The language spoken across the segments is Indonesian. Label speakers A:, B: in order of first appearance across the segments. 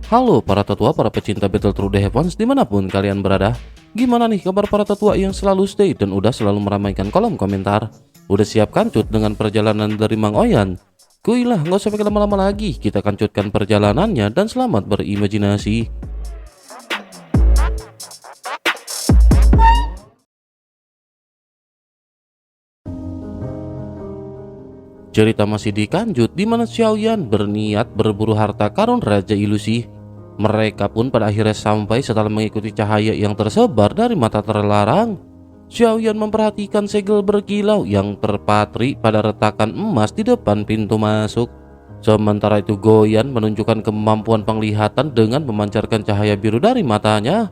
A: Halo para tetua, para pecinta Battle Through the Heavens dimanapun kalian berada. Gimana nih kabar para tetua yang selalu stay dan udah selalu meramaikan kolom komentar? Udah siap kancut dengan perjalanan dari Mang Oyan? Kuilah, nggak usah pakai lama-lama lagi, kita kancutkan perjalanannya dan selamat berimajinasi. Cerita masih dikanjut di mana Xiaoyan berniat berburu harta karun Raja Ilusi. Mereka pun pada akhirnya sampai setelah mengikuti cahaya yang tersebar dari mata terlarang. Xiaoyan memperhatikan segel berkilau yang terpatri pada retakan emas di depan pintu masuk. Sementara itu Goyan menunjukkan kemampuan penglihatan dengan memancarkan cahaya biru dari matanya.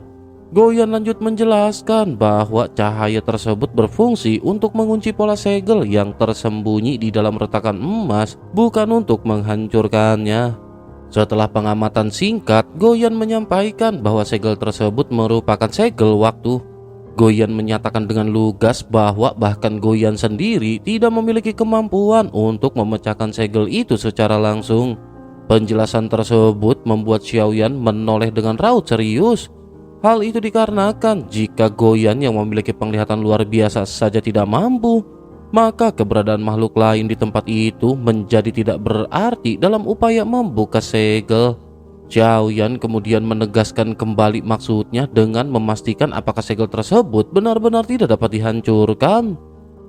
A: Goyan lanjut menjelaskan bahwa cahaya tersebut berfungsi untuk mengunci pola segel yang tersembunyi di dalam retakan emas, bukan untuk menghancurkannya. Setelah pengamatan singkat, Goyan menyampaikan bahwa segel tersebut merupakan segel waktu. Goyan menyatakan dengan lugas bahwa bahkan Goyan sendiri tidak memiliki kemampuan untuk memecahkan segel itu secara langsung. Penjelasan tersebut membuat Xiaoyan menoleh dengan raut serius. Hal itu dikarenakan jika Goyan yang memiliki penglihatan luar biasa saja tidak mampu, maka keberadaan makhluk lain di tempat itu menjadi tidak berarti dalam upaya membuka segel. Xiaoyan kemudian menegaskan kembali maksudnya dengan memastikan apakah segel tersebut benar-benar tidak dapat dihancurkan.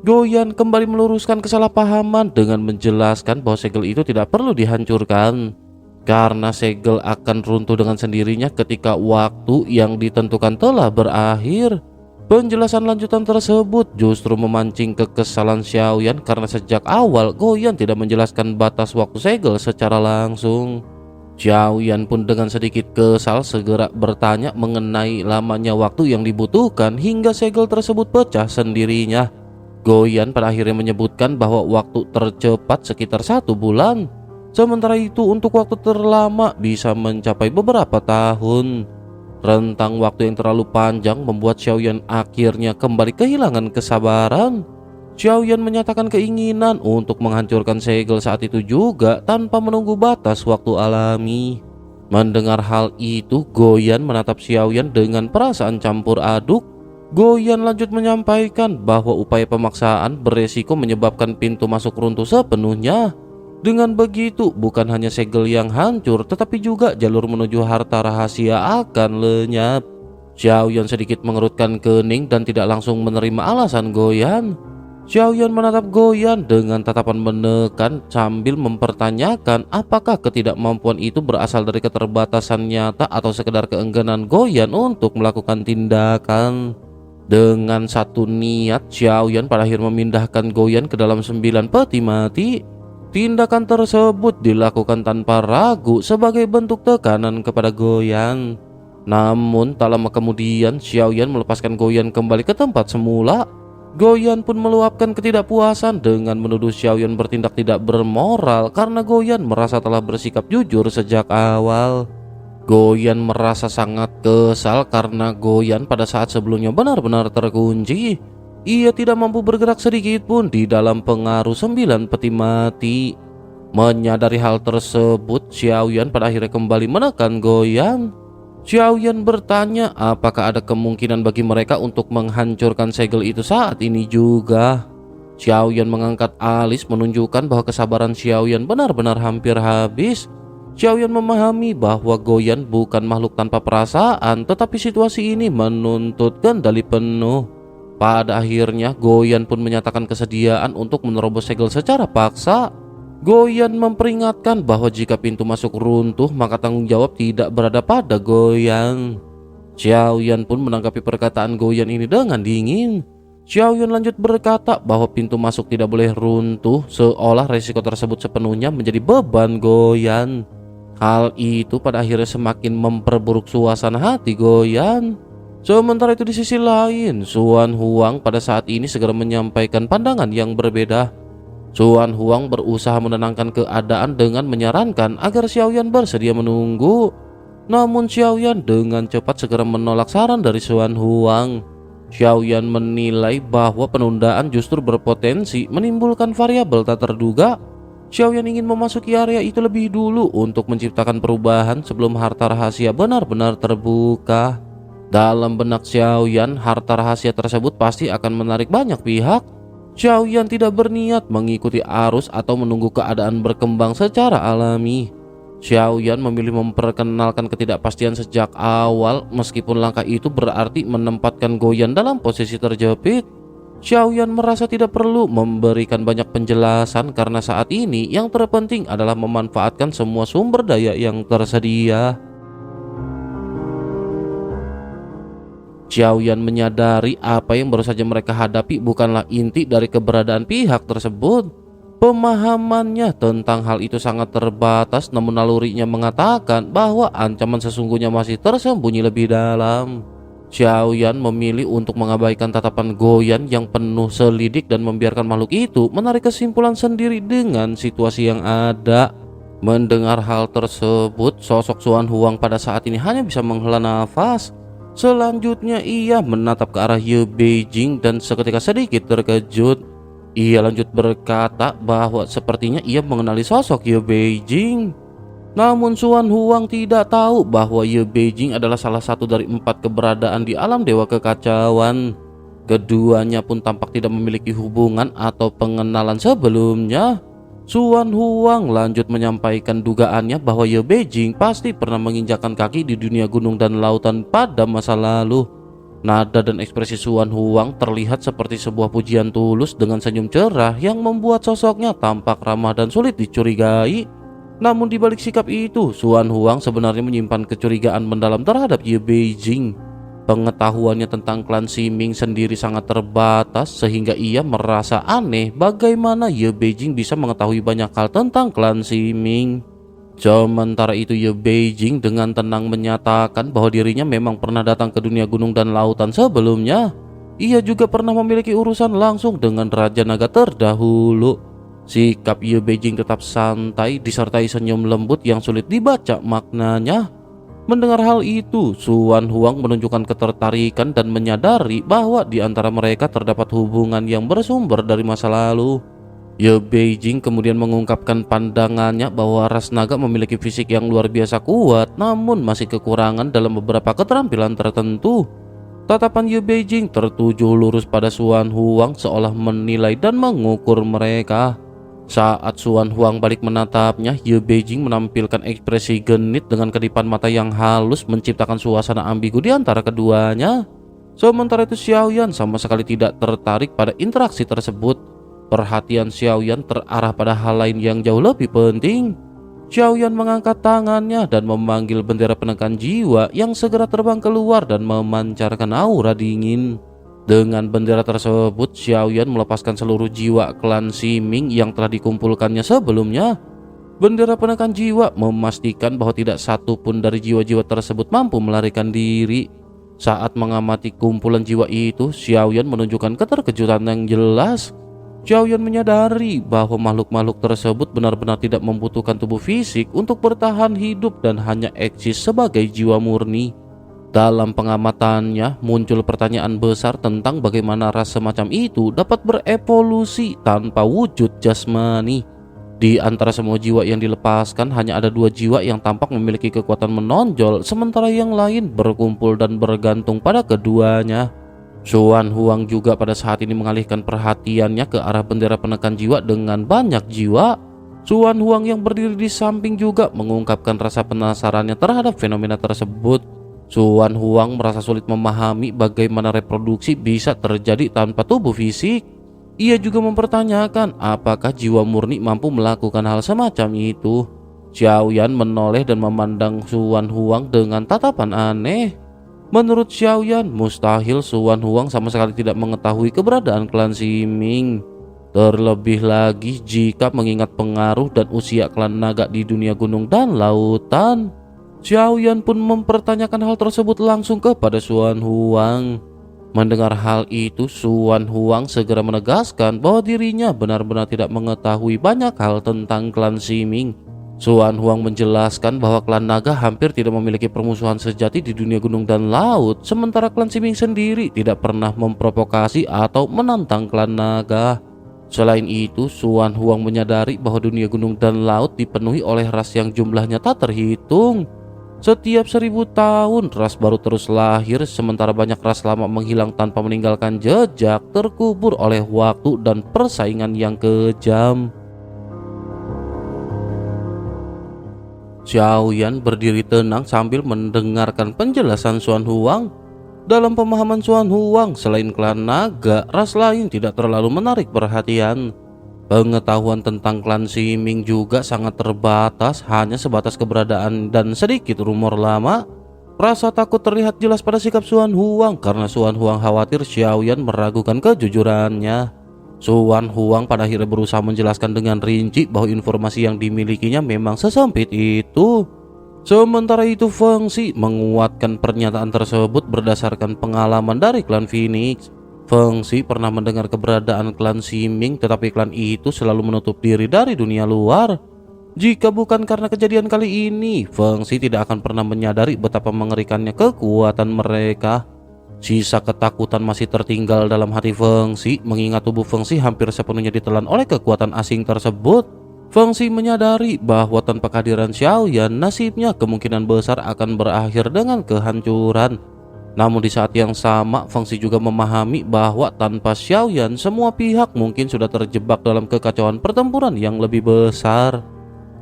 A: Goyan kembali meluruskan kesalahpahaman dengan menjelaskan bahwa segel itu tidak perlu dihancurkan, karena segel akan runtuh dengan sendirinya ketika waktu yang ditentukan telah berakhir. Penjelasan lanjutan tersebut justru memancing kekesalan Xiaoyan karena sejak awal Goyan tidak menjelaskan batas waktu segel secara langsung. Xiaoyan pun dengan sedikit kesal segera bertanya mengenai lamanya waktu yang dibutuhkan hingga segel tersebut pecah sendirinya. Goyan pada akhirnya menyebutkan bahwa waktu tercepat sekitar 1 bulan. Sementara itu untuk waktu terlama bisa mencapai beberapa tahun. Rentang waktu yang terlalu panjang membuat Xiaoyan akhirnya kembali kehilangan kesabaran. Xiaoyan menyatakan keinginan untuk menghancurkan segel saat itu juga tanpa menunggu batas waktu alami. Mendengar hal itu, Goyan menatap Xiaoyan dengan perasaan campur aduk. Goyan lanjut menyampaikan bahwa upaya pemaksaan beresiko menyebabkan pintu masuk runtuh sepenuhnya. Dengan begitu, bukan hanya segel yang hancur, tetapi juga jalur menuju harta rahasia akan lenyap. Xiaoyan sedikit mengerutkan kening dan tidak langsung menerima alasan Goyan. Xiaoyan menatap Goyan dengan tatapan menekan sambil mempertanyakan apakah ketidakmampuan itu berasal dari keterbatasan nyata atau sekedar keengganan Goyan untuk melakukan tindakan. Dengan satu niat, Xiaoyan pada akhirnya memindahkan Goyan ke dalam 9 peti mati. Tindakan tersebut dilakukan tanpa ragu sebagai bentuk tekanan kepada Goyan. Namun tak lama kemudian Xiaoyan melepaskan Goyan kembali ke tempat semula. Goyan pun meluapkan ketidakpuasan dengan menuduh Xiaoyan bertindak tidak bermoral karena Goyan merasa telah bersikap jujur sejak awal. Goyan merasa sangat kesal karena Goyan pada saat sebelumnya benar-benar terkunci. Ia tidak mampu bergerak sedikit pun di dalam pengaruh 9 peti mati. Menyadari hal tersebut, Xiaoyan pada akhirnya kembali menekan Goyan. Xiaoyan bertanya apakah ada kemungkinan bagi mereka untuk menghancurkan segel itu saat ini juga. Xiaoyan mengangkat alis menunjukkan bahwa kesabaran Xiaoyan benar-benar hampir habis. Xiaoyan memahami bahwa Goyan bukan makhluk tanpa perasaan, tetapi situasi ini menuntut kendali penuh. Pada akhirnya Goyan pun menyatakan kesediaan untuk menerobos segel secara paksa. Goyan memperingatkan bahwa jika pintu masuk runtuh maka tanggung jawab tidak berada pada Goyan. Xiaoyan pun menanggapi perkataan Goyan ini dengan dingin. Xiaoyan lanjut berkata bahwa pintu masuk tidak boleh runtuh, seolah resiko tersebut sepenuhnya menjadi beban Goyan. Hal itu pada akhirnya semakin memperburuk suasana hati Goyan. Sementara itu di sisi lain, Xuan Huang pada saat ini segera menyampaikan pandangan yang berbeda. Xuan Huang berusaha menenangkan keadaan dengan menyarankan agar Xiaoyan bersedia menunggu. Namun Xiaoyan dengan cepat segera menolak saran dari Xuan Huang. Xiaoyan menilai bahwa penundaan justru berpotensi menimbulkan variabel tak terduga. Xiaoyan ingin memasuki area itu lebih dulu untuk menciptakan perubahan sebelum harta rahasia benar-benar terbuka. Dalam benak Xiaoyan, harta rahasia tersebut pasti akan menarik banyak pihak. Xiaoyan tidak berniat mengikuti arus atau menunggu keadaan berkembang secara alami. Xiaoyan memilih memperkenalkan ketidakpastian sejak awal, meskipun langkah itu berarti menempatkan Goyan dalam posisi terjepit. Xiaoyan merasa tidak perlu memberikan banyak penjelasan karena saat ini yang terpenting adalah memanfaatkan semua sumber daya yang tersedia. Xiaoyan menyadari apa yang baru saja mereka hadapi bukanlah inti dari keberadaan pihak tersebut. Pemahamannya tentang hal itu sangat terbatas, namun nalurinya mengatakan bahwa ancaman sesungguhnya masih tersembunyi lebih dalam. Xiaoyan memilih untuk mengabaikan tatapan Goyan yang penuh selidik dan membiarkan makhluk itu menarik kesimpulan sendiri dengan situasi yang ada. Mendengar hal tersebut, sosok Xuan Huang pada saat ini hanya bisa menghela nafas. Selanjutnya ia menatap ke arah Ye Beijing dan seketika sedikit terkejut. Ia lanjut berkata bahwa sepertinya ia mengenali sosok Ye Beijing. Namun Xuan Huang tidak tahu bahwa Ye Beijing adalah salah satu dari 4 keberadaan di alam dewa kekacauan. Keduanya pun tampak tidak memiliki hubungan atau pengenalan sebelumnya. Xuan Huang lanjut menyampaikan dugaannya bahwa Ye Beijing pasti pernah menginjakkan kaki di dunia gunung dan lautan pada masa lalu. Nada dan ekspresi Xuan Huang terlihat seperti sebuah pujian tulus dengan senyum cerah yang membuat sosoknya tampak ramah dan sulit dicurigai. Namun di balik sikap itu, Xuan Huang sebenarnya menyimpan kecurigaan mendalam terhadap Ye Beijing. Pengetahuannya tentang klan Ximing sendiri sangat terbatas sehingga ia merasa aneh bagaimana Ye Beijing bisa mengetahui banyak hal tentang klan Ximing. Sementara itu Ye Beijing dengan tenang menyatakan bahwa dirinya memang pernah datang ke dunia gunung dan lautan sebelumnya. Ia juga pernah memiliki urusan langsung dengan Raja Naga terdahulu. Sikap Ye Beijing tetap santai disertai senyum lembut yang sulit dibaca maknanya. Mendengar hal itu, Xuan Huang menunjukkan ketertarikan dan menyadari bahwa di antara mereka terdapat hubungan yang bersumber dari masa lalu. Ye Beijing kemudian mengungkapkan pandangannya bahwa ras naga memiliki fisik yang luar biasa kuat, namun masih kekurangan dalam beberapa keterampilan tertentu. Tatapan Ye Beijing tertuju lurus pada Xuan Huang seolah menilai dan mengukur mereka. Saat Xuan Huang balik menatapnya, Ye Beijing menampilkan ekspresi genit dengan kedipan mata yang halus menciptakan suasana ambigu di antara keduanya. Sementara itu Xiaoyan sama sekali tidak tertarik pada interaksi tersebut. Perhatian Xiaoyan terarah pada hal lain yang jauh lebih penting. Xiaoyan mengangkat tangannya dan memanggil bendera penekan jiwa yang segera terbang keluar dan memancarkan aura dingin. Dengan bendera tersebut, Xiaoyan melepaskan seluruh jiwa klan Ximing yang telah dikumpulkannya sebelumnya. Bendera penekan jiwa memastikan bahwa tidak satu pun dari jiwa-jiwa tersebut mampu melarikan diri. Saat mengamati kumpulan jiwa itu, Xiaoyan menunjukkan keterkejutan yang jelas. Xiaoyan menyadari bahwa makhluk-makhluk tersebut benar-benar tidak membutuhkan tubuh fisik untuk bertahan hidup dan hanya eksis sebagai jiwa murni. Dalam pengamatannya muncul pertanyaan besar tentang bagaimana ras semacam itu dapat berevolusi tanpa wujud jasmani. Di antara semua jiwa yang dilepaskan hanya ada 2 jiwa yang tampak memiliki kekuatan menonjol, sementara yang lain berkumpul dan bergantung pada keduanya. Xuan Huang juga pada saat ini mengalihkan perhatiannya ke arah bendera penekan jiwa dengan banyak jiwa. Xuan Huang yang berdiri di samping juga mengungkapkan rasa penasarannya terhadap fenomena tersebut. Xuan Huang merasa sulit memahami bagaimana reproduksi bisa terjadi tanpa tubuh fisik. Ia juga mempertanyakan apakah jiwa murni mampu melakukan hal semacam itu. Xiaoyan menoleh dan memandang Xuan Huang dengan tatapan aneh. Menurut Xiaoyan, mustahil Xuan Huang sama sekali tidak mengetahui keberadaan klan Ximing. Terlebih lagi jika mengingat pengaruh dan usia klan naga di dunia gunung dan lautan. Xiaoyan pun mempertanyakan hal tersebut langsung kepada Xuan Huang. Mendengar hal itu, Xuan Huang segera menegaskan bahwa dirinya benar-benar tidak mengetahui banyak hal tentang klan Ximing. Xuan Huang menjelaskan bahwa klan naga hampir tidak memiliki permusuhan sejati di dunia gunung dan laut, sementara klan Ximing sendiri tidak pernah memprovokasi atau menantang klan naga. Selain itu, Xuan Huang menyadari bahwa dunia gunung dan laut dipenuhi oleh ras yang jumlahnya tak terhitung. Setiap 1000 tahun, ras baru terus lahir, sementara banyak ras lama menghilang tanpa meninggalkan jejak, terkubur oleh waktu dan persaingan yang kejam. Xiaoyan berdiri tenang sambil mendengarkan penjelasan Xuan Huang. Dalam pemahaman Xuan Huang, selain klan naga, ras lain tidak terlalu menarik perhatian. Pengetahuan tentang klan Ximing juga sangat terbatas, hanya sebatas keberadaan dan sedikit rumor lama. Rasa takut terlihat jelas pada sikap Xuan Huang karena Xuan Huang khawatir Xiaoyan meragukan kejujurannya. Xuan Huang pada akhirnya berusaha menjelaskan dengan rinci bahwa informasi yang dimilikinya memang sesempit itu. Sementara itu, Feng Xi menguatkan pernyataan tersebut berdasarkan pengalaman dari klan Phoenix. Feng Xi pernah mendengar keberadaan klan Ximing, tetapi klan itu selalu menutup diri dari dunia luar. Jika bukan karena kejadian kali ini, Feng Xi tidak akan pernah menyadari betapa mengerikannya kekuatan mereka. Sisa ketakutan masih tertinggal dalam hati Feng Xi, mengingat tubuh Feng Xi hampir sepenuhnya ditelan oleh kekuatan asing tersebut. Feng Xi menyadari bahwa tanpa kehadiran Xiaoyan, nasibnya kemungkinan besar akan berakhir dengan kehancuran. Namun di saat yang sama, Feng Xi juga memahami bahwa tanpa Xiaoyan, semua pihak mungkin sudah terjebak dalam kekacauan pertempuran yang lebih besar.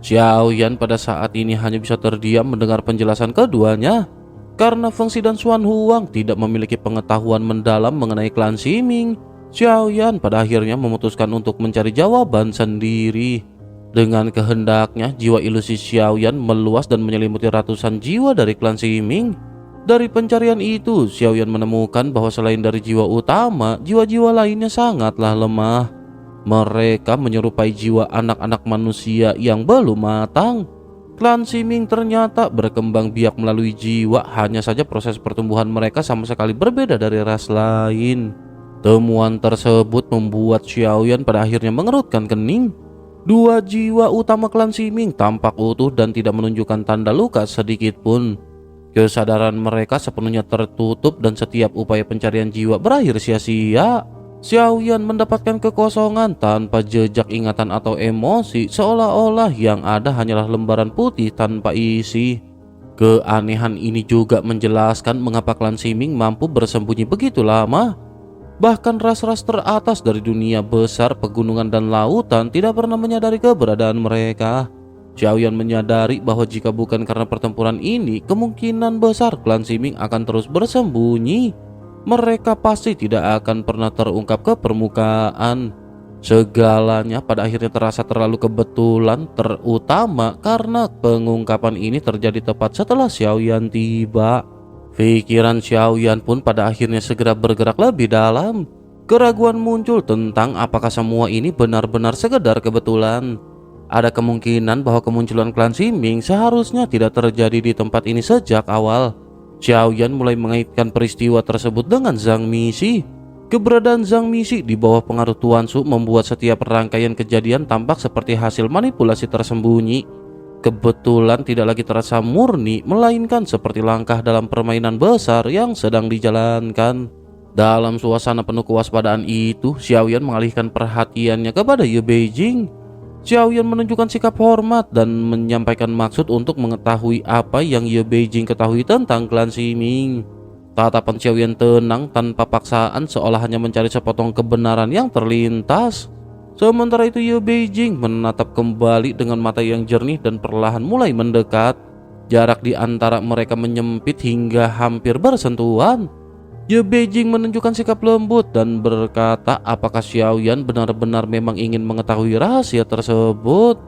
A: Xiaoyan pada saat ini hanya bisa terdiam mendengar penjelasan keduanya. Karena Feng Xi dan Xuan Huang tidak memiliki pengetahuan mendalam mengenai klan Ximing, Xiaoyan pada akhirnya memutuskan untuk mencari jawaban sendiri. Dengan kehendaknya, jiwa ilusi Xiaoyan meluas dan menyelimuti ratusan jiwa dari klan Ximing. Dari pencarian itu, Xiaoyan menemukan bahwa selain dari jiwa utama, jiwa-jiwa lainnya sangatlah lemah. Mereka menyerupai jiwa anak-anak manusia yang belum matang. Klan Ximing ternyata berkembang biak melalui jiwa, hanya saja proses pertumbuhan mereka sama sekali berbeda dari ras lain. Temuan tersebut membuat Xiaoyan pada akhirnya mengerutkan kening. Dua jiwa utama klan Ximing tampak utuh dan tidak menunjukkan tanda luka sedikit pun. Kesadaran mereka sepenuhnya tertutup dan setiap upaya pencarian jiwa berakhir sia-sia. Xiaoyan mendapatkan kekosongan tanpa jejak ingatan atau emosi, seolah-olah yang ada hanyalah lembaran putih tanpa isi. Keanehan ini juga menjelaskan mengapa klan Ximing mampu bersembunyi begitu lama. Bahkan ras-ras teratas dari dunia besar, pegunungan dan lautan tidak pernah menyadari keberadaan mereka. Xiaoyan menyadari bahwa jika bukan karena pertempuran ini, kemungkinan besar klan Ximing akan terus bersembunyi. Mereka pasti tidak akan pernah terungkap ke permukaan. Segalanya pada akhirnya terasa terlalu kebetulan, terutama karena pengungkapan ini terjadi tepat setelah Xiaoyan tiba. Pikiran Xiaoyan pun pada akhirnya segera bergerak lebih dalam. Keraguan muncul tentang apakah semua ini benar-benar sekedar kebetulan. Ada kemungkinan bahwa kemunculan klan Ximing seharusnya tidak terjadi di tempat ini sejak awal. Xiaoyan mulai mengaitkan peristiwa tersebut dengan Zhang Mixi. Keberadaan Zhang Mixi di bawah pengaruh Tuan Su membuat setiap rangkaian kejadian tampak seperti hasil manipulasi tersembunyi. Kebetulan tidak lagi terasa murni, melainkan seperti langkah dalam permainan besar yang sedang dijalankan. Dalam suasana penuh kewaspadaan itu, Xiaoyan mengalihkan perhatiannya kepada Ye Beijing. Xiaoyan menunjukkan sikap hormat dan menyampaikan maksud untuk mengetahui apa yang Ye Beijing ketahui tentang klan Ximing. Tatapan Xiaoyan tenang tanpa paksaan, seolah hanya mencari sepotong kebenaran yang terlintas. Sementara itu Ye Beijing menatap kembali dengan mata yang jernih dan perlahan mulai mendekat. Jarak di antara mereka menyempit hingga hampir bersentuhan. Ye Beijing menunjukkan sikap lembut dan berkata apakah Xiaoyan benar-benar memang ingin mengetahui rahasia tersebut.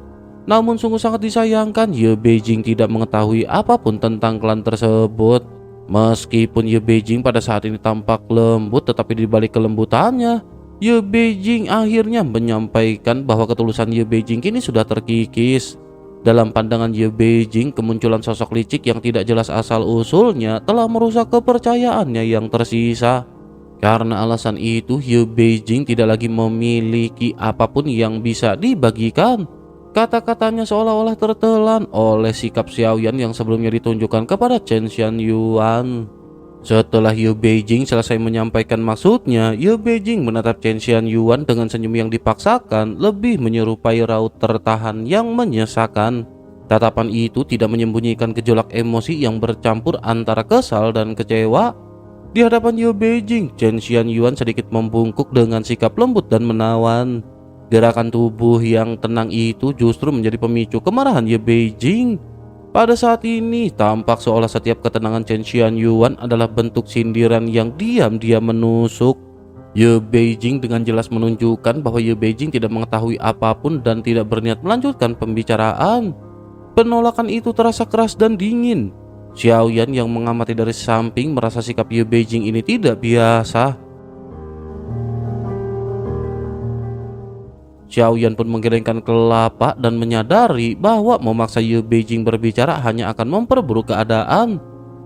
A: Namun sungguh sangat disayangkan Ye Beijing tidak mengetahui apapun tentang klan tersebut. Meskipun Ye Beijing pada saat ini tampak lembut, tetapi di balik kelembutannya, Ye Beijing akhirnya menyampaikan bahwa ketulusan Ye Beijing kini sudah terkikis. Dalam pandangan Ye Beijing, kemunculan sosok licik yang tidak jelas asal-usulnya telah merusak kepercayaannya yang tersisa. Karena alasan itu, Ye Beijing tidak lagi memiliki apapun yang bisa dibagikan. Kata-katanya seolah-olah tertelan oleh sikap Xiaoyan yang sebelumnya ditunjukkan kepada Chen Xianyuan. Setelah Yu Beijing selesai menyampaikan maksudnya, Yu Beijing menatap Chen Xianyuan dengan senyum yang dipaksakan, lebih menyerupai raut tertahan yang menyesakan. Tatapan itu tidak menyembunyikan gejolak emosi yang bercampur antara kesal dan kecewa. Di hadapan Yu Beijing, Chen Xianyuan sedikit membungkuk dengan sikap lembut dan menawan. Gerakan tubuh yang tenang itu justru menjadi pemicu kemarahan Yu Beijing. Pada saat ini, tampak seolah setiap ketenangan Chen Xianyuan adalah bentuk sindiran yang diam-diam menusuk. Yu Beijing dengan jelas menunjukkan bahwa Yu Beijing tidak mengetahui apapun dan tidak berniat melanjutkan pembicaraan. Penolakan itu terasa keras dan dingin. Xiaoyan yang mengamati dari samping merasa sikap Yu Beijing ini tidak biasa. Xiaoyan pun menggelengkan telapak dan menyadari bahwa memaksa Yu Beijing berbicara hanya akan memperburuk keadaan.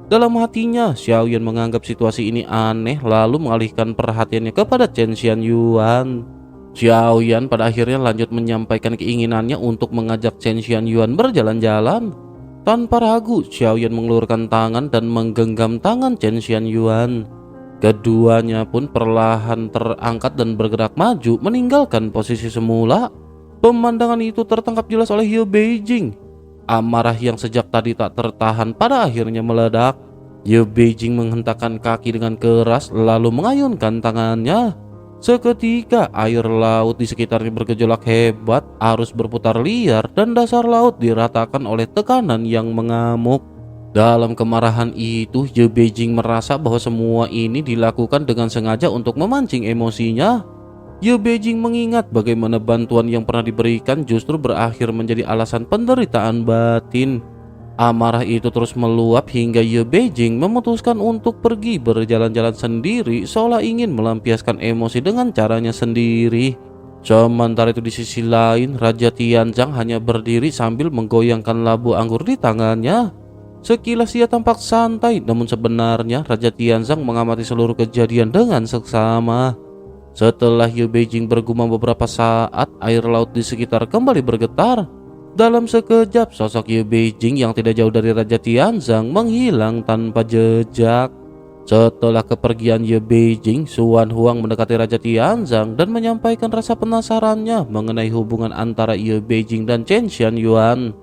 A: Dalam hatinya, Xiaoyan menganggap situasi ini aneh lalu mengalihkan perhatiannya kepada Chen Xianyuan. Xiaoyan pada akhirnya lanjut menyampaikan keinginannya untuk mengajak Chen Xianyuan berjalan-jalan. Tanpa ragu, Xiaoyan mengelurkan tangan dan menggenggam tangan Chen Xianyuan. Keduanya pun perlahan terangkat dan bergerak maju meninggalkan posisi semula. Pemandangan itu tertangkap jelas oleh Yu Beijing. Amarah yang sejak tadi tak tertahan pada akhirnya meledak. Yu Beijing menghentakkan kaki dengan keras lalu mengayunkan tangannya. Seketika air laut di sekitarnya bergejolak hebat, arus berputar liar dan dasar laut diratakan oleh tekanan yang mengamuk. Dalam kemarahan itu, Yu Beijing merasa bahwa semua ini dilakukan dengan sengaja untuk memancing emosinya. Yu Beijing mengingat bagaimana bantuan yang pernah diberikan justru berakhir menjadi alasan penderitaan batin. Amarah itu terus meluap hingga Yu Beijing memutuskan untuk pergi berjalan-jalan sendiri seolah ingin melampiaskan emosi dengan caranya sendiri. Sementara itu di sisi lain, Raja Tianzang hanya berdiri sambil menggoyangkan labu anggur di tangannya. Sekilas ia tampak santai, namun sebenarnya Raja Tianzang mengamati seluruh kejadian dengan seksama. Setelah Yu Beijing bergumam beberapa saat, air laut di sekitar kembali bergetar. Dalam sekejap, sosok Yu Beijing yang tidak jauh dari Raja Tianzang menghilang tanpa jejak. Setelah kepergian Yu Beijing, Suan Huang mendekati Raja Tianzang dan menyampaikan rasa penasarannya mengenai hubungan antara Yu Beijing dan Chen Xianyuan.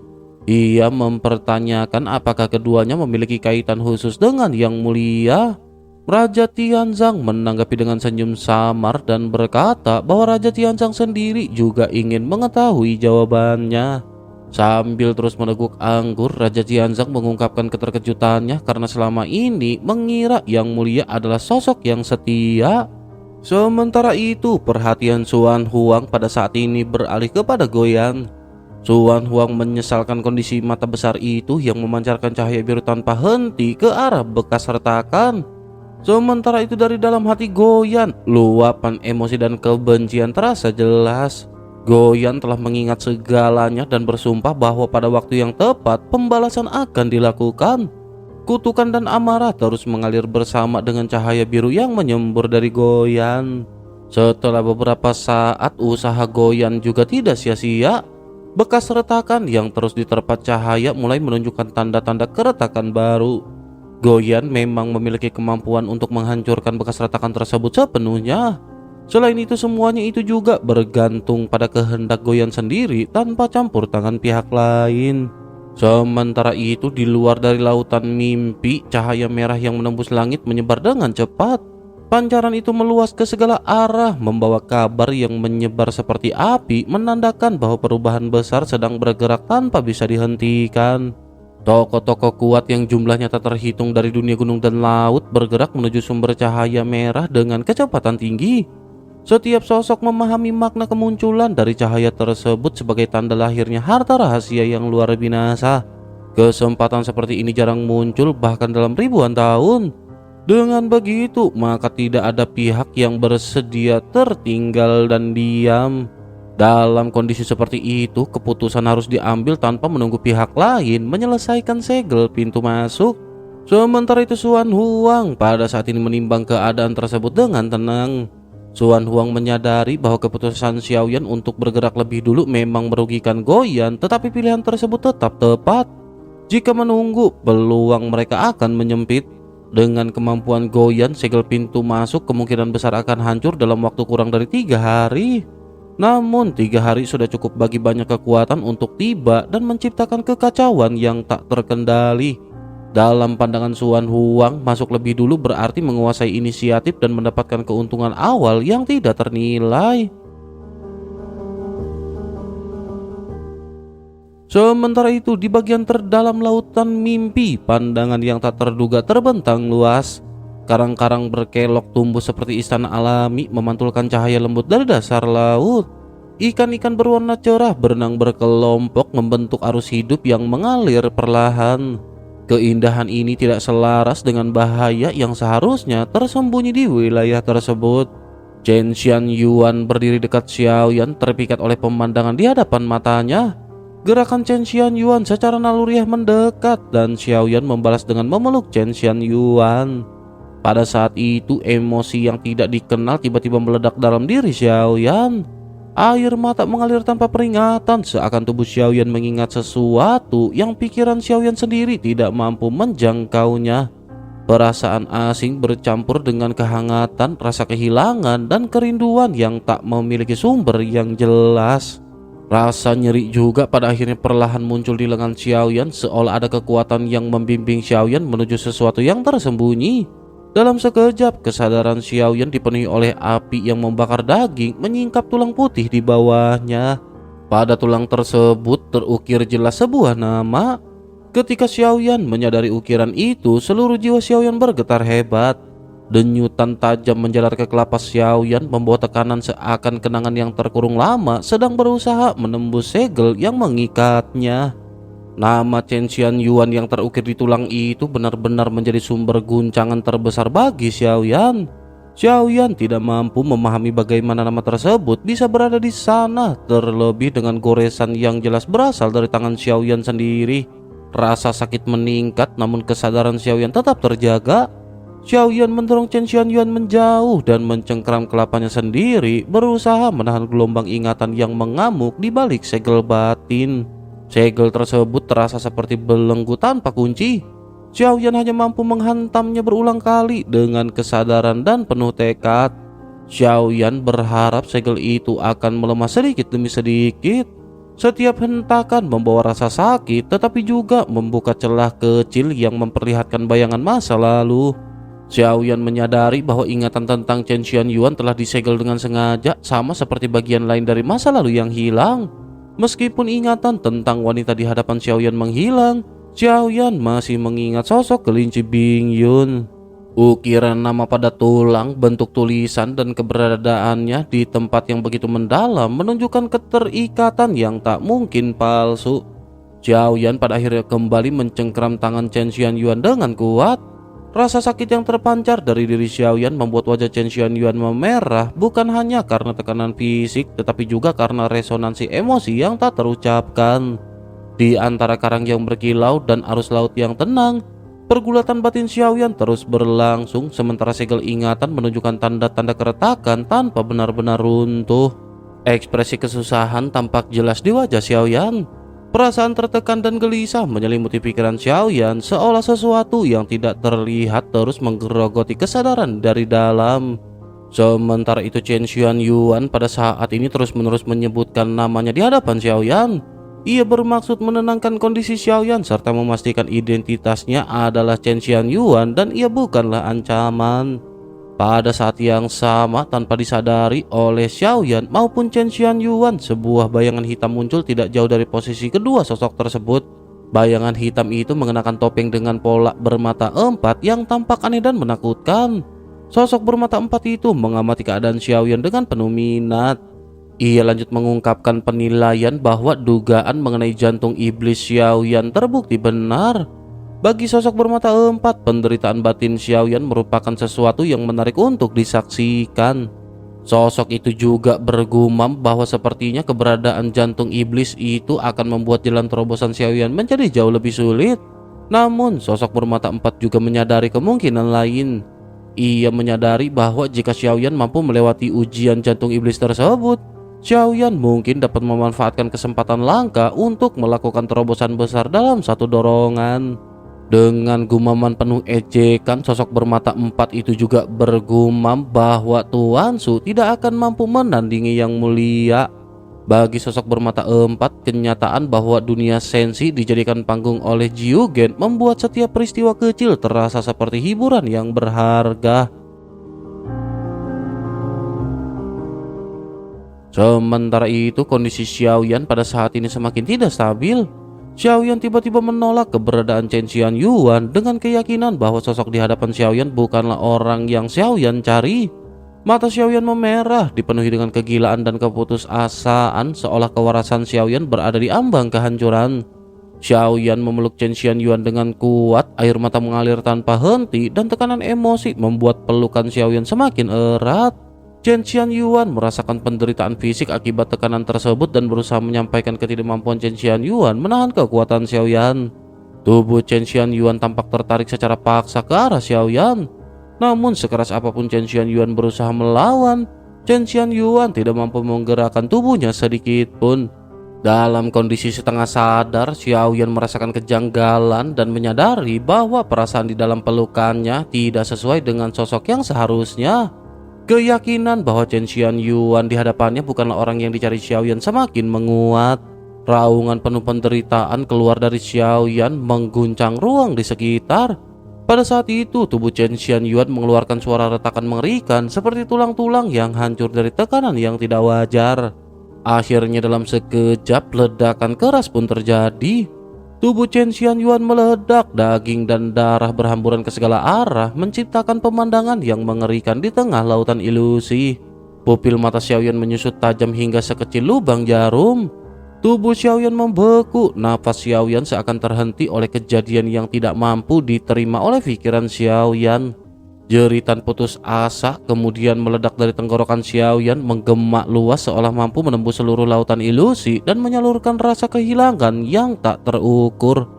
A: Ia mempertanyakan apakah keduanya memiliki kaitan khusus dengan Yang Mulia. Raja Tianzang menanggapi dengan senyum samar dan berkata bahwa Raja Tianzang sendiri juga ingin mengetahui jawabannya. Sambil terus meneguk anggur, Raja Tianzang mengungkapkan keterkejutannya karena selama ini mengira Yang Mulia adalah sosok yang setia. Sementara itu, perhatian Suan Huang pada saat ini beralih kepada Goyan. Suan Huang menyesalkan kondisi mata besar itu yang memancarkan cahaya biru tanpa henti ke arah bekas retakan. Sementara itu dari dalam hati Goyan, luapan emosi dan kebencian terasa jelas. Goyan telah mengingat segalanya dan bersumpah bahwa pada waktu yang tepat pembalasan akan dilakukan. Kutukan dan amarah terus mengalir bersama dengan cahaya biru yang menyembur dari Goyan. Setelah beberapa saat, usaha Goyan juga tidak sia-sia. Bekas retakan yang terus diterpa cahaya mulai menunjukkan tanda-tanda keretakan baru. Goyan memang memiliki kemampuan untuk menghancurkan bekas retakan tersebut sepenuhnya. Selain itu, semuanya itu juga bergantung pada kehendak Goyan sendiri tanpa campur tangan pihak lain. Sementara itu, di luar dari lautan mimpi, cahaya merah yang menembus langit menyebar dengan cepat. Pancaran itu meluas ke segala arah, membawa kabar yang menyebar seperti api, menandakan bahwa perubahan besar sedang bergerak tanpa bisa dihentikan. Tokoh-tokoh kuat yang jumlahnya tak terhitung dari dunia gunung dan laut bergerak menuju sumber cahaya merah dengan kecepatan tinggi. Setiap sosok memahami makna kemunculan dari cahaya tersebut sebagai tanda lahirnya harta rahasia yang luar binasa. Kesempatan seperti ini jarang muncul bahkan dalam ribuan tahun. Dengan begitu, maka tidak ada pihak yang bersedia tertinggal dan diam. Dalam kondisi seperti itu, keputusan harus diambil tanpa menunggu pihak lain menyelesaikan segel pintu masuk. Sementara itu, Suan Huang pada saat ini menimbang keadaan tersebut dengan tenang. Suan Huang menyadari bahwa keputusan Xiaoyan untuk bergerak lebih dulu memang merugikan Goyan, tetapi pilihan tersebut tetap tepat. Jika menunggu, peluang mereka akan menyempit. Dengan kemampuan Goyan, segel pintu masuk kemungkinan besar akan hancur dalam waktu kurang dari 3 hari. Namun 3 hari sudah cukup bagi banyak kekuatan untuk tiba dan menciptakan kekacauan yang tak terkendali. Dalam pandangan Suan Huang, masuk lebih dulu berarti menguasai inisiatif dan mendapatkan keuntungan awal yang tidak ternilai. Sementara itu, di bagian terdalam lautan mimpi, pandangan yang tak terduga terbentang luas. Karang-karang berkelok tumbuh seperti istana alami, memantulkan cahaya lembut dari dasar laut. Ikan-ikan berwarna cerah berenang berkelompok, membentuk arus hidup yang mengalir perlahan. Keindahan ini tidak selaras dengan bahaya yang seharusnya tersembunyi di wilayah tersebut. Chen Xian Yuan berdiri dekat Xiaoyan, terpikat oleh pemandangan di hadapan matanya. Gerakan Chen Xian Yuan secara naluriah mendekat dan Xiaoyan membalas dengan memeluk Chen Xian Yuan. Pada saat itu, emosi yang tidak dikenal tiba-tiba meledak dalam diri Xiaoyan. Air mata mengalir tanpa peringatan, seakan tubuh Xiaoyan mengingat sesuatu yang pikiran Xiaoyan sendiri tidak mampu menjangkaunya. Perasaan asing bercampur dengan kehangatan, rasa kehilangan, dan kerinduan yang tak memiliki sumber yang jelas. Rasa nyeri juga pada akhirnya perlahan muncul di lengan Xiaoyan, seolah ada kekuatan yang membimbing Xiaoyan menuju sesuatu yang tersembunyi. Dalam sekejap, kesadaran Xiaoyan dipenuhi oleh api yang membakar daging, menyingkap tulang putih di bawahnya. Pada tulang tersebut terukir jelas sebuah nama. Ketika Xiaoyan menyadari ukiran itu, seluruh jiwa Xiaoyan bergetar hebat. Denyutan tajam menjalar ke kelapa Xiaoyan, membawa tekanan seakan kenangan yang terkurung lama sedang berusaha menembus segel yang mengikatnya. Nama Chen Xian Yuan yang terukir di tulang itu benar-benar menjadi sumber guncangan terbesar bagi Xiaoyan. Xiaoyan tidak mampu memahami bagaimana nama tersebut bisa berada di sana, terlebih dengan goresan yang jelas berasal dari tangan Xiaoyan sendiri. Rasa sakit meningkat, namun kesadaran Xiaoyan tetap terjaga. Xiaoyan mendorong Chen Xian Yuan menjauh dan mencengkram kelapanya sendiri, berusaha menahan gelombang ingatan yang mengamuk di balik segel batin. Segel tersebut terasa seperti belenggu tanpa kunci. Xiaoyan hanya mampu menghantamnya berulang kali dengan kesadaran dan penuh tekad. Xiaoyan berharap segel itu akan melemah sedikit demi sedikit. Setiap hentakan membawa rasa sakit, tetapi juga membuka celah kecil yang memperlihatkan bayangan masa lalu. Xiaoyan menyadari bahwa ingatan tentang Chen Xian Yuan telah disegel dengan sengaja, sama seperti bagian lain dari masa lalu yang hilang. Meskipun ingatan tentang wanita di hadapan Xiaoyan menghilang, Xiaoyan masih mengingat sosok kelinci Bing Yun. Ukiran nama pada tulang, bentuk tulisan, dan keberadaannya di tempat yang begitu mendalam menunjukkan keterikatan yang tak mungkin palsu. Xiaoyan pada akhirnya kembali mencengkram tangan Chen Xian Yuan dengan kuat. Rasa sakit yang terpancar dari diri Xiaoyan membuat wajah Chen Xian Yuan memerah, bukan hanya karena tekanan fisik, tetapi juga karena resonansi emosi yang tak terucapkan. Di antara karang yang berkilau dan arus laut yang tenang, pergulatan batin Xiaoyan terus berlangsung, sementara segel ingatan menunjukkan tanda-tanda keretakan tanpa benar-benar runtuh. Ekspresi kesusahan tampak jelas di wajah Xiaoyan. Perasaan tertekan dan gelisah menyelimuti pikiran Xiaoyan, seolah sesuatu yang tidak terlihat terus menggerogoti kesadaran dari dalam. Sementara itu, Chen Xian Yuan pada saat ini terus-menerus menyebutkan namanya di hadapan Xiaoyan. Ia bermaksud menenangkan kondisi Xiaoyan serta memastikan identitasnya adalah Chen Xian Yuan dan ia bukanlah ancaman. Pada saat yang sama, tanpa disadari oleh Xiaoyan maupun Chen Xian Yuan, sebuah bayangan hitam muncul tidak jauh dari posisi kedua sosok tersebut. Bayangan hitam itu mengenakan topeng dengan pola bermata empat yang tampak aneh dan menakutkan. Sosok bermata empat itu mengamati keadaan Xiaoyan dengan penuh minat. Ia lanjut mengungkapkan penilaian bahwa dugaan mengenai jantung iblis Xiaoyan terbukti benar. Bagi sosok bermata empat, penderitaan batin Xiaoyan merupakan sesuatu yang menarik untuk disaksikan. Sosok itu juga bergumam bahwa sepertinya keberadaan jantung iblis itu akan membuat jalan terobosan Xiaoyan menjadi jauh lebih sulit. Namun, sosok bermata empat juga menyadari kemungkinan lain. Ia menyadari bahwa jika Xiaoyan mampu melewati ujian jantung iblis tersebut, Xiaoyan mungkin dapat memanfaatkan kesempatan langka untuk melakukan terobosan besar dalam satu dorongan. Dengan gumaman penuh ejekan, sosok bermata empat itu juga bergumam bahwa Tuan Su tidak akan mampu menandingi Yang Mulia. Bagi sosok bermata empat, kenyataan bahwa dunia sensi dijadikan panggung oleh Jiugen membuat setiap peristiwa kecil terasa seperti hiburan yang berharga. Sementara itu, kondisi Xiaoyan pada saat ini semakin tidak stabil. Xiaoyan tiba-tiba menolak keberadaan Chen Xianyuan dengan keyakinan bahwa sosok di hadapan Xiaoyan bukanlah orang yang Xiaoyan cari. Mata Xiaoyan memerah, dipenuhi dengan kegilaan dan keputusasaan, seolah kewarasan Xiaoyan berada di ambang kehancuran. Xiaoyan memeluk Chen Xianyuan dengan kuat, air mata mengalir tanpa henti, dan tekanan emosi membuat pelukan Xiaoyan semakin erat. Chen Xianyuan merasakan penderitaan fisik akibat tekanan tersebut dan berusaha menyampaikan ketidakmampuan Chen Xianyuan menahan kekuatan Xiaoyan. Tubuh Chen Xianyuan tampak tertarik secara paksa ke arah Xiaoyan. Namun sekeras apapun Chen Xianyuan berusaha melawan, Chen Xianyuan tidak mampu menggerakkan tubuhnya sedikit pun. Dalam kondisi setengah sadar, Xiaoyan merasakan kejanggalan dan menyadari bahwa perasaan di dalam pelukannya tidak sesuai dengan sosok yang seharusnya. Keyakinan bahwa Chen Xianyuan di hadapannya bukanlah orang yang dicari Xiaoyan semakin menguat. Raungan penuh penderitaan keluar dari Xiaoyan mengguncang ruang di sekitar. Pada saat itu, tubuh Chen Xianyuan mengeluarkan suara retakan mengerikan seperti tulang-tulang yang hancur dari tekanan yang tidak wajar. Akhirnya dalam sekejap, ledakan keras pun terjadi. Tubuh Chen Xianyuan meledak, daging dan darah berhamburan ke segala arah, menciptakan pemandangan yang mengerikan di tengah lautan ilusi. Pupil mata Xiaoyan menyusut tajam hingga sekecil lubang jarum. Tubuh Xiaoyan membeku, nafas Xiaoyan seakan terhenti oleh kejadian yang tidak mampu diterima oleh pikiran Xiaoyan. Jeritan putus asa kemudian meledak dari tenggorokan Xiaoyan, menggema luas seolah mampu menembus seluruh lautan ilusi dan menyalurkan rasa kehilangan yang tak terukur.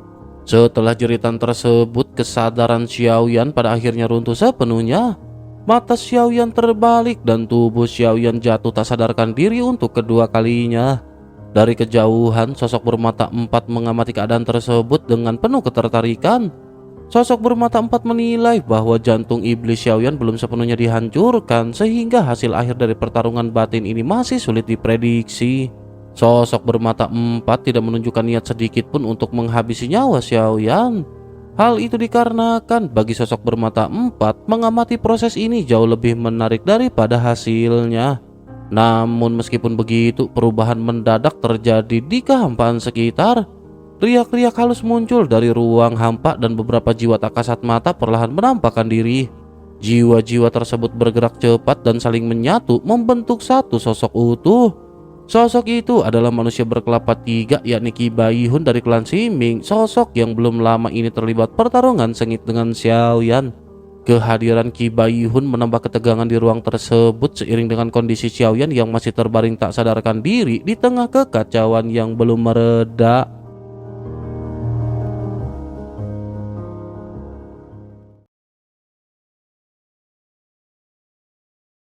A: Setelah jeritan tersebut, kesadaran Xiaoyan pada akhirnya runtuh sepenuhnya. Mata Xiaoyan terbalik dan tubuh Xiaoyan jatuh tak sadarkan diri untuk kedua kalinya. Dari kejauhan, sosok bermata empat mengamati keadaan tersebut dengan penuh ketertarikan. Sosok bermata empat menilai bahwa jantung iblis Xiaoyan belum sepenuhnya dihancurkan, sehingga hasil akhir dari pertarungan batin ini masih sulit diprediksi. Sosok bermata empat tidak menunjukkan niat sedikit pun untuk menghabisi nyawa Xiaoyan. Hal itu dikarenakan bagi sosok bermata empat, mengamati proses ini jauh lebih menarik daripada hasilnya. Namun meskipun begitu, perubahan mendadak terjadi di kehampaan sekitar. Riak-riak halus muncul dari ruang hampa dan beberapa jiwa tak kasat mata perlahan menampakkan diri. Jiwa-jiwa tersebut bergerak cepat dan saling menyatu membentuk satu sosok utuh. Sosok itu adalah manusia berkelapa tiga, yakni Qi Baihun dari klan Ximing, sosok yang belum lama ini terlibat pertarungan sengit dengan Xiaoyan. Kehadiran Qi Baihun menambah ketegangan di ruang tersebut seiring dengan kondisi Xiaoyan yang masih terbaring tak sadarkan diri di tengah kekacauan yang belum mereda.